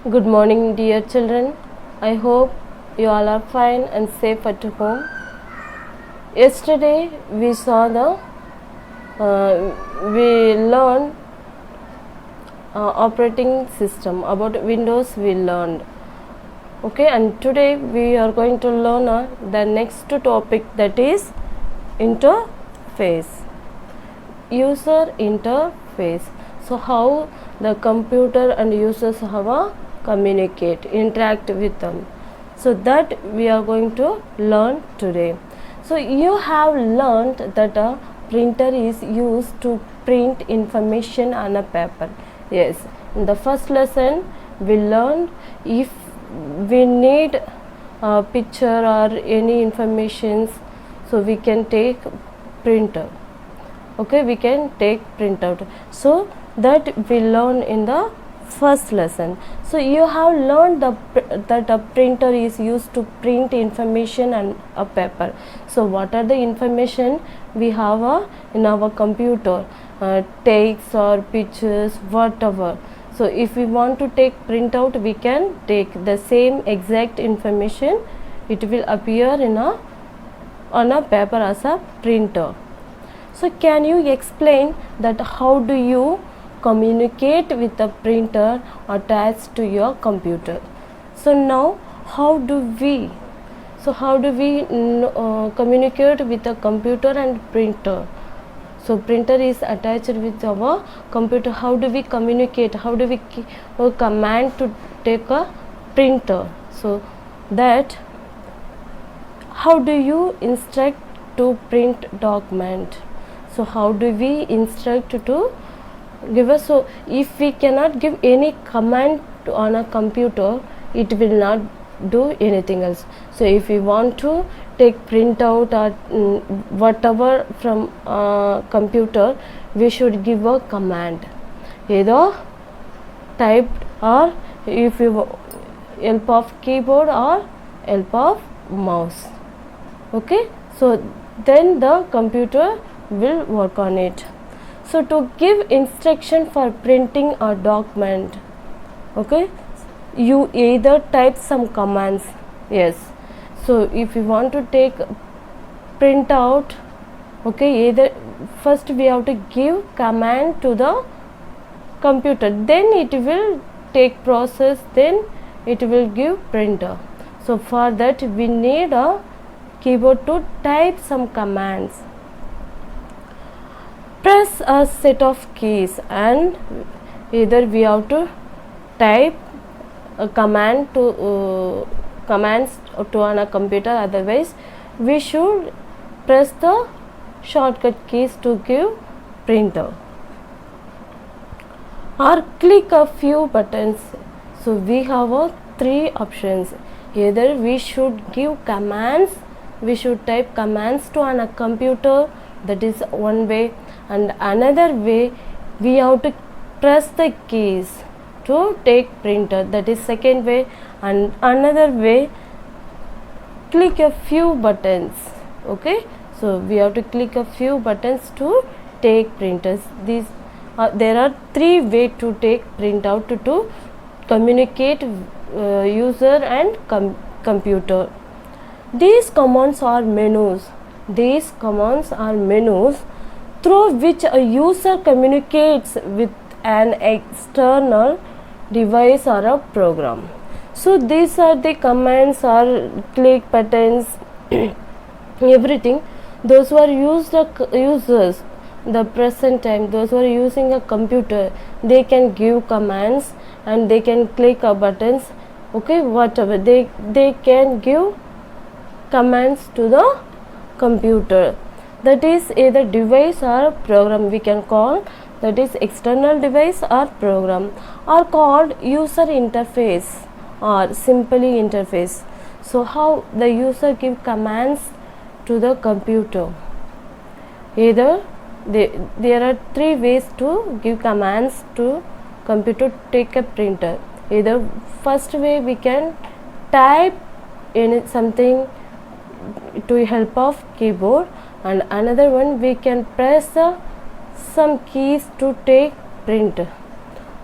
Good morning, dear children. I hope you all are fine and safe at home. Yesterday we learned operating system about Windows. We learned, okay, and today we are going to learn the next topic, that is interface, user interface. So how the computer and users have a communicate, interact with them, so that we are going to learn today. So you have learned that a printer is used to print information on a paper. Yes, in the first lesson we learned if we need a picture or any informations, so we can take printer. Okay, we can take printout. So that we learn in the first lesson. So you have learned that a printer is used to print information on a paper. So what are the information we have in our computer, text or pictures, whatever. So if we want to take printout, we can take the same exact information. It will appear on a paper as a printer. So can you explain that how do you communicate with the printer attached to your computer? So now how do we communicate with the computer and printer? So printer is attached with our computer. How do we communicate? How do we command to take a printer? So that how do you instruct to print document? So how do we instruct to give us? So if we cannot give any command on a computer, it will not do anything else. So if we want to take printout or whatever from computer, we should give a command, either typed or if you help of keyboard or help of mouse. Okay, so then the computer will work on it. So to give instruction for printing a document, okay, you either type some commands. Yes, so if you want to take print out, okay, either first we have to give command to the computer, then it will take process, then it will give printer. So for that we need a keyboard to type some commands. Press a set of keys, and either we have to type a command to commands to on a computer, otherwise we should press the shortcut keys to give printer, or click a few buttons. So we have three options. Either we should give commands, we should type commands to on a computer, that is one way, and another way we have to press the keys to take printer, that is second way, and another way click a few buttons. Okay, so we have to click a few buttons to take printers. These there are three ways to take printout to communicate user and computer. These commands are menus. These commands are menus through which a user communicates with an external device or a program. So these are the commands or click buttons, everything. Those who are users, the present time, those who are using a computer, they can give commands and they can click a buttons. Okay, whatever they can give commands to the computer. That is either device or program we can call, that is external device or program, are called user interface or simply interface. So how the user give commands to the computer? Either there are three ways to give commands to computer to take a printer. Either first way we can type in something to help of keyboard, and another one we can press some keys to take print.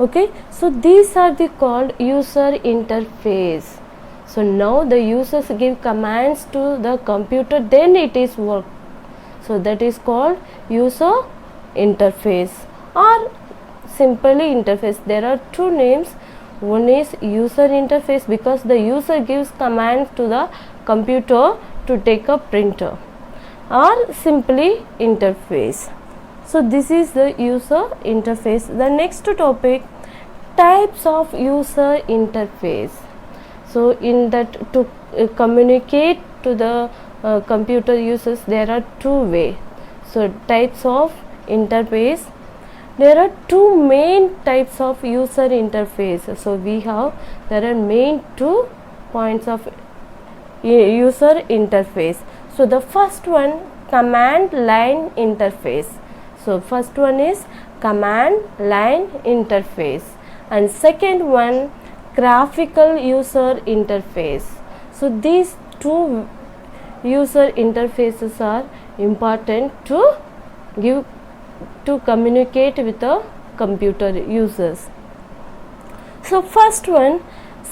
Okay, so these are the called user interface. So now the users give commands to the computer, then it is work. So that is called user interface or simply interface. There are two names. One is user interface because the user gives commands to the computer to take a printer, or simply interface. So this is the user interface. The next topic, types of user interface. So in that, to communicate to the computer users, there are two ways. So types of interface, there are two main types of user interface. So we have, there are main 2 points of user interface. So the first one, command line interface. So first one is command line interface, and second one, graphical user interface. So these two user interfaces are important to give, to communicate with the computer users. So first one,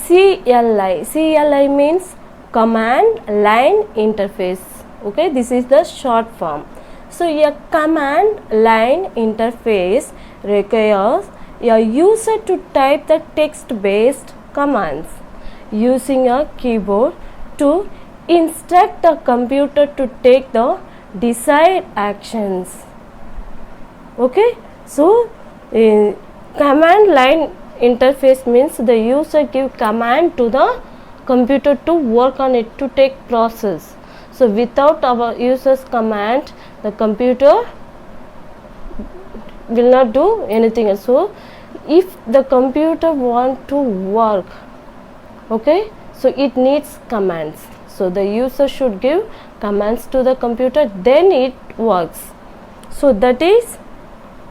CLI. CLI means command line interface. Okay, this is the short form. So a command line interface requires a user to type the text-based commands using a keyboard to instruct the computer to take the desired actions. Okay, so command line interface means the user give command to the computer to work on it, to take process. So without our user's command, the computer will not do anything else. So if the computer want to work, okay, so it needs commands. So the user should give commands to the computer, then it works. So that is,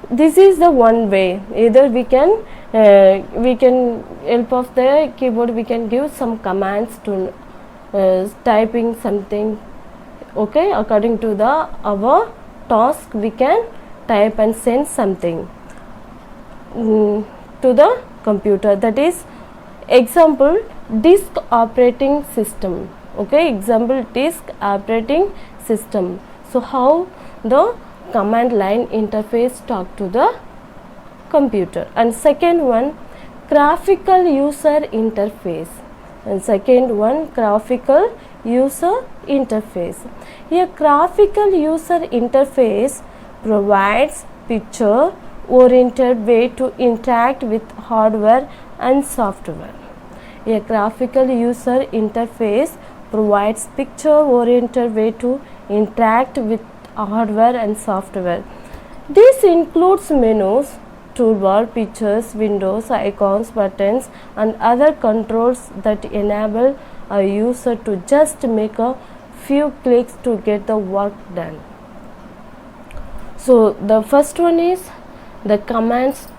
this is the one way. Either we can help of the keyboard, we can give some commands to typing something. Okay, according to the our task, we can type and send something to the computer. That is example, disk operating system. Okay, example, disk operating system. So how the command line interface talk to the computer. And second one, graphical user interface. And second one, graphical user interface. A graphical user interface provides picture oriented way to interact with hardware and software. A graphical user interface provides picture oriented way to interact with hardware and software. This includes menus, toolbar, pictures, windows, icons, buttons, and other controls that enable a user to just make a few clicks to get the work done. So the first one is the commands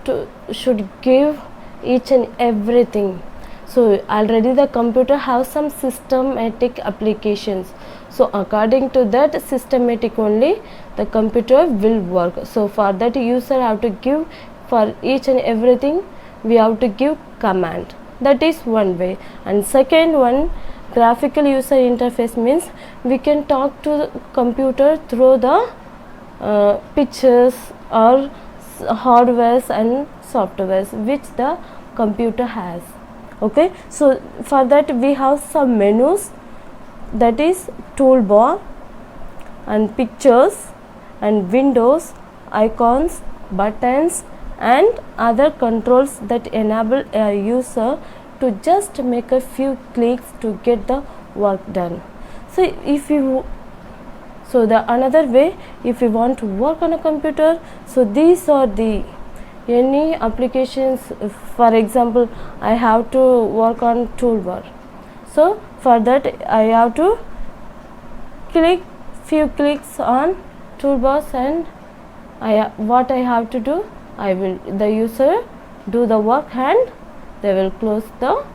should give each and everything. So already the computer has some systematic applications. So according to that systematic only the computer will work. So for that user have to give, for each and everything we have to give command. That is one way. And second one, graphical user interface means we can talk to the computer through the pictures or hardwares and softwares which the computer has. Okay, so for that we have some menus, that is toolbar and pictures and windows, icons, buttons, and other controls that enable a user to just make a few clicks to get the work done. So if you, so the another way, if you want to work on a computer, so these are the any applications. For example, I have to work on toolbar, so for that I have to click few clicks on toolbars, and what I have to do, I will, the user do the work and they will close the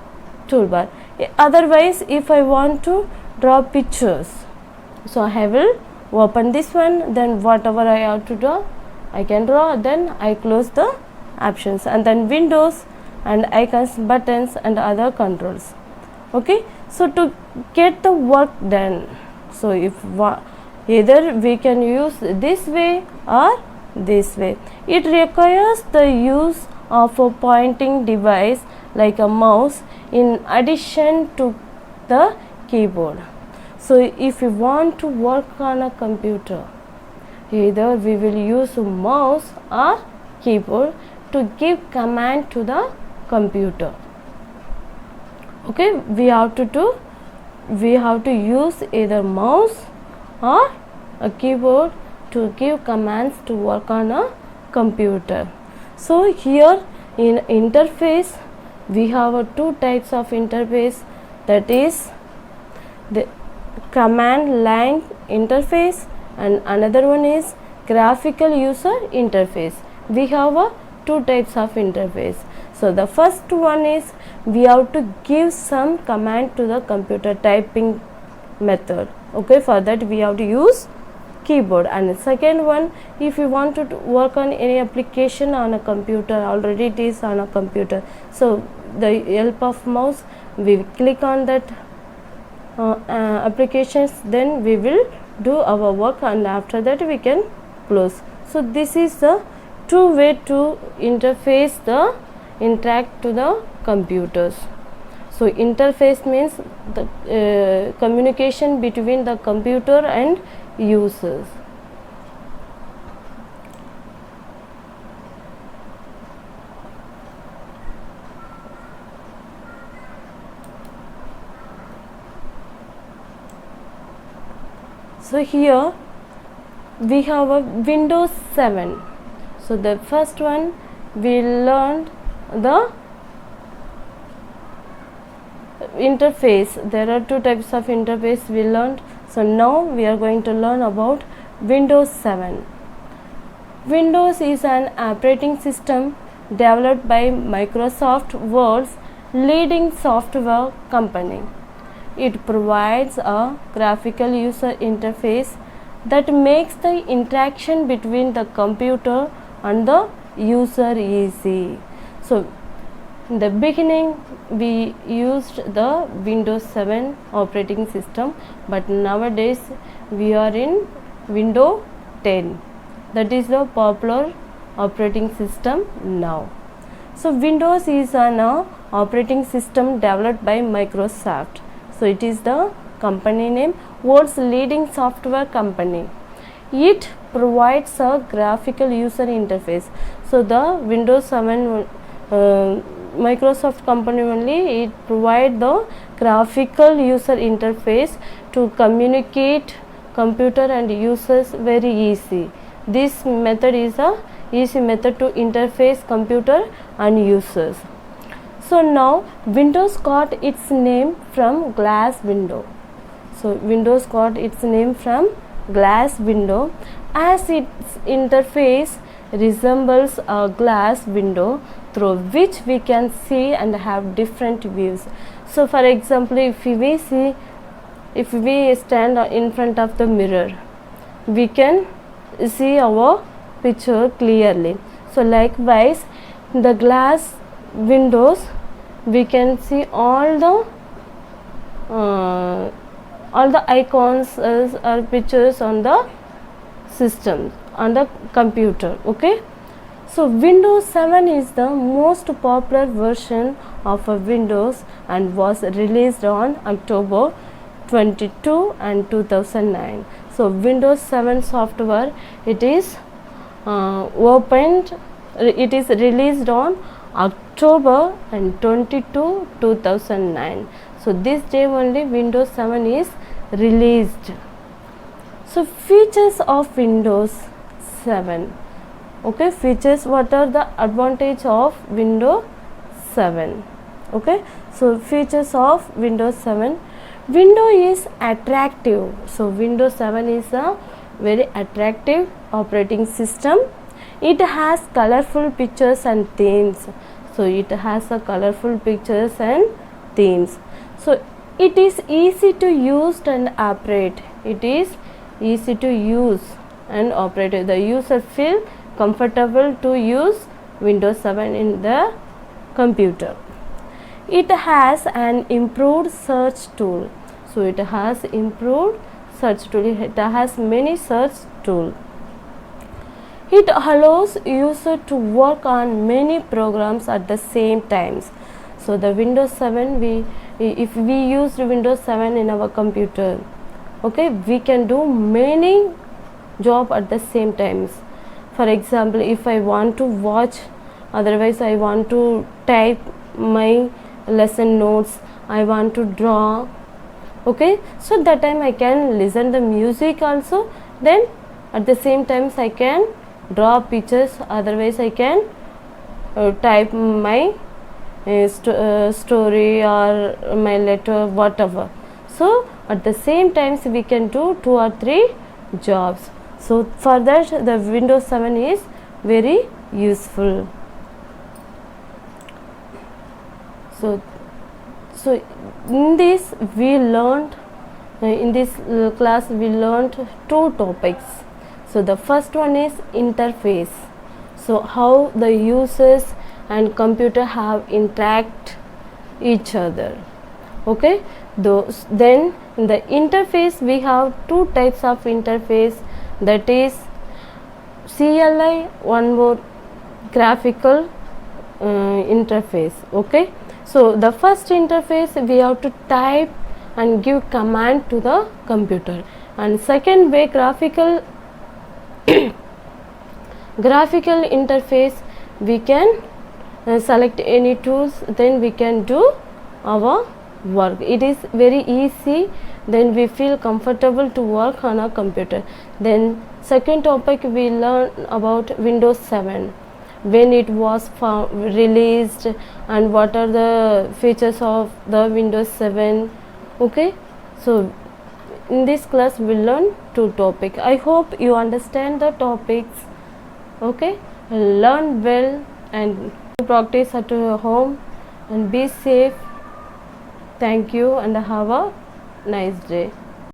toolbar. Otherwise, if I want to draw pictures, so I will open this one, then whatever I have to draw I can draw, then I close the options, and then windows and icons, buttons and other controls. Okay, so to get the work done, so if either we can use this way or this way. It requires the use of a pointing device like a mouse in addition to the keyboard. So if you want to work on a computer, either we will use a mouse or keyboard to give command to the computer. Okay, we have to use either mouse or a keyboard to give commands to work on a computer. So here in interface we have two types of interface, that is the command line interface and another one is graphical user interface. We have two types of interface. So the first one is we have to give some command to the computer, typing method. Okay, for that we have to use keyboard. And the second one, if you want to work on any application on a computer, already it is on a computer, so the help of mouse we click on that applications, then we will do our work and after that we can close. So this is the two way to interact to the computers. So interface means the communication between the computer and users. So here we have a Windows 7. So the first one we learned the interface. There are two types of interface we learned. So now we are going to learn about Windows 7. Windows is an operating system developed by Microsoft, world's leading software company. It provides a graphical user interface that makes the interaction between the computer and the user easy. So in the beginning we used the Windows 7 operating system, but nowadays we are in Windows 10. That is the popular operating system now. So Windows is an operating system developed by Microsoft. So it is the company name, world's leading software company. It provides a graphical user interface. So the Windows 7 Microsoft company only, it provide the graphical user interface to communicate computer and users very easy. This method is a easy method to interface computer and users. So now Windows got its name from glass window. So Windows got its name from glass window as its interface resembles a glass window through which we can see and have different views. So for example, if we stand in front of the mirror, we can see our picture clearly. So likewise, the glass windows, we can see all the icons or pictures on the system, on the computer. Okay, so Windows 7 is the most popular version of a Windows and was released on October 22 and 2009. So Windows 7 software, it is it is released on October and 22 2009. So this day only Windows 7 is released. So features of Windows 7. Okay, features, what are the advantage of Windows 7? Okay, so features of Windows 7. Windows is attractive. So Windows 7 is a very attractive operating system. It has colorful pictures and themes. So it has a colorful pictures and themes. So it is easy to use and operate. It is easy to use and operate. The user feel comfortable to use Windows 7 in the computer. It has an improved search tool. So it has improved search tool. It has many search tools. It allows user to work on many programs at the same times. So the Windows 7, if we use Windows 7 in our computer, okay, we can do many job at the same times. For example, if I want to watch, otherwise I want to type my lesson notes, I want to draw, okay, so that time I can listen the music also, then at the same time I can draw pictures, otherwise I can type my story or my letter, whatever. So at the same times we can do 2 or 3 jobs. So for that the Windows 7 is very useful. So in this we learned in this class we learned 2 topics. So the first one is interface. So how the users and computer have interact each other. Okay, then in the interface we have 2 types of interface, that is CLI, one more graphical interface. Okay, so the first interface we have to type and give command to the computer, and second way graphical interface, we can select any tools, then we can do our work. It is very easy, then we feel comfortable to work on a computer. Then second topic we learn about Windows 7, when it was released and what are the features of the Windows 7. Okay, so in this class we learn 2 topics. I hope you understand the topics. Okay, learn well and practice at home and be safe. Thank you and have a nice day.